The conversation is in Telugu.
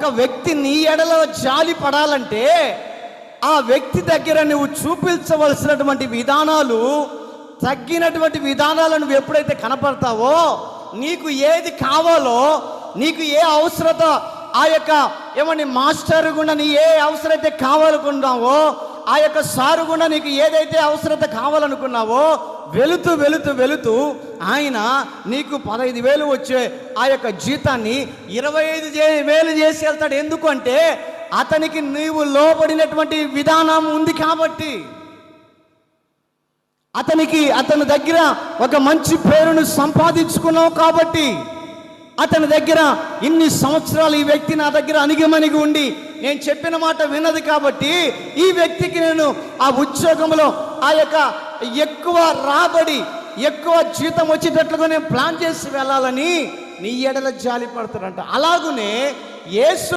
ఒక వ్యక్తి నీ ఎడలో జాలి పడాలంటే ఆ వ్యక్తి దగ్గర నువ్వు చూపించవలసినటువంటి విధానాలు, తగ్గినటువంటి విధానాలను నువ్వు ఎప్పుడైతే కనపడతావో, నీకు ఏది కావాలో, నీకు ఏ అవసరత ఆ యొక్క మాస్టర్ గుండా నీ ఏ అవసరమైతే కావాలనుకున్నావో, ఆ యొక్క సారు గుండా నీకు ఏదైతే అవసరత కావాలనుకున్నావో, వెళుతూ వెళుతూ వెళుతూ ఆయన నీకు 15,000 వచ్చే ఆ యొక్క జీతాన్ని 25,000 చేసి వెళ్తాడు. ఎందుకు అంటే అతనికి నీవు లోబడినటువంటి విధానం ఉంది కాబట్టి, అతని దగ్గర ఒక మంచి పేరును సంపాదించుకున్నావు కాబట్టి, అతని దగ్గర ఇన్ని సంవత్సరాలు ఈ వ్యక్తి నా దగ్గర అణిగిమణిగి ఉండి నేను చెప్పిన మాట విన్నది కాబట్టి ఈ వ్యక్తికి నేను ఆ ఉద్యోగంలో ఆ యొక్క ఎక్కువ రాబడి, ఎక్కువ జీతం వచ్చేటట్లుగా నేను ప్లాన్ చేసి వెళ్ళాలని నీ ఎడల జాలి పడతాడంట. అలాగునే యేసు